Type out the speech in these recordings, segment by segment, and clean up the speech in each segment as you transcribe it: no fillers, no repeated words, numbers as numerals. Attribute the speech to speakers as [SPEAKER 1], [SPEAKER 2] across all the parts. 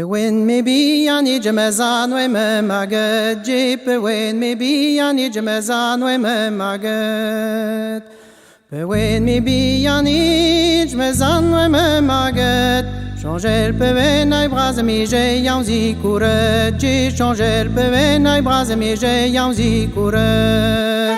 [SPEAKER 1] When maybe I need jamazan we me magad jeep when maybe I need jamazan we me magad when maybe I need jamazan we me magad changer le peven ay bras mi j'ai yanzi couret j'ai changer le peven ay bras mi j'ai yanzi couret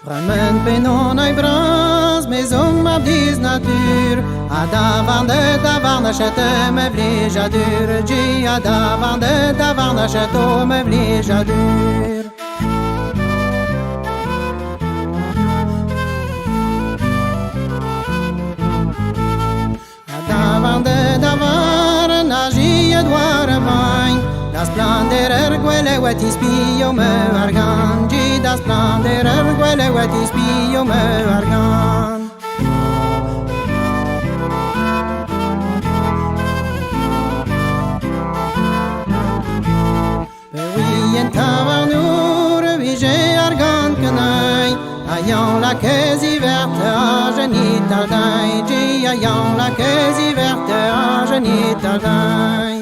[SPEAKER 1] Ramen penon ai bras, mes hommes m'abdisent nature. A davant de château me vlige à dur. J'ai a davant de château me vlige à dur. A davant nagi a doar a vain. Das planderer guele wetis pio me argan Gi das planderer guele wetis pio me argan Pe oui en tavarnour vige argan canai Ayant la quasi verte a genit tardai Gi ayant la quasi verte a genit tardai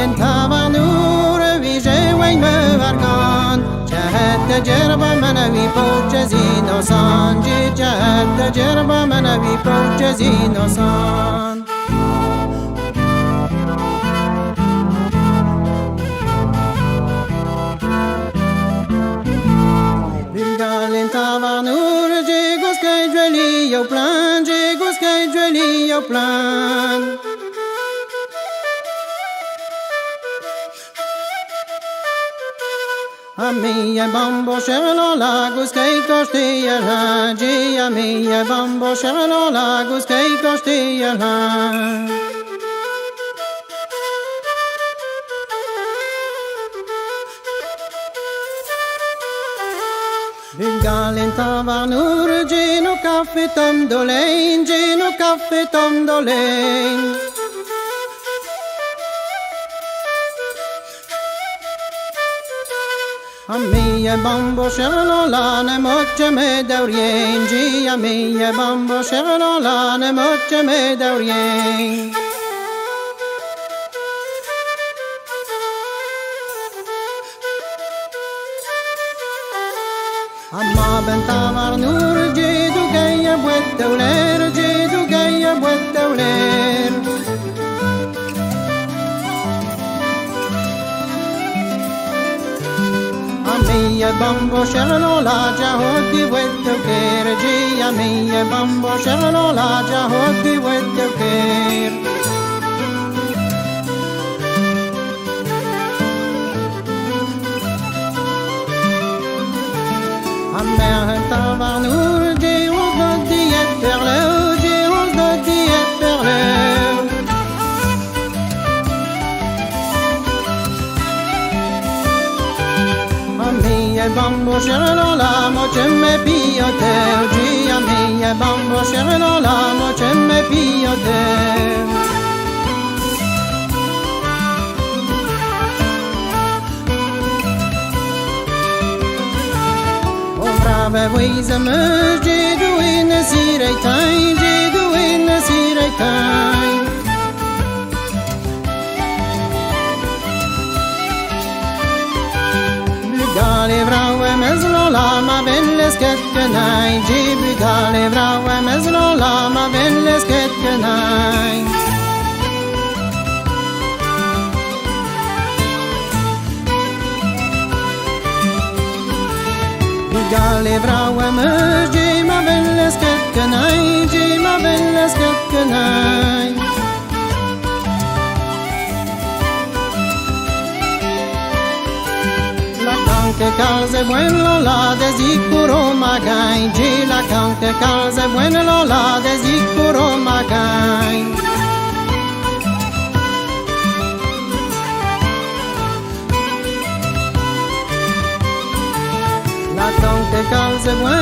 [SPEAKER 1] En tavarnour vige wein me vargan Jahet jerba manavi pochezino san Jahet jerba manavi pochezino san Bulgal en tavarnour Jegos kay joli au plan Jegos kay joli au plan Amiye bambo shevelo lagos kei koshti yelhaji Amiye bambo shevelo lagos kei koshti yelhaji Bulgalin tavarnour Gino kaffe tom dolein Gino kaffe tom dolein Amiye bambo shevelo la ne moche me daurien Gi amiye bambo shevelo la ne moche me daurien Amma ben tavarnour Gi du gaye buet dauler Gi du gaye buet dauler Amiye bambo shevelo la jahot di wetto ker Gi amiye bambo shevelo la jahot di wetto ker Amer tavarnour Gi os di et perleu Gi os di et perleu Amiye bambo shevelo la moche me pioteu Gi amiye bambo shevelo la moche me pioteu O brave wize me Gi du in sirei tai Gi du in sirei tai Bugale vrau e mezlo la ma velle sketkenai Gi bugale vrau e mezlo la ma velle sketkenai Bugale vrau e mez Gi ma velle sketkenai Gi ma velle sketkenai Che calze bueno la de sicuro magai Gi la cante calze bueno la de sicuro magai La cante calze bueno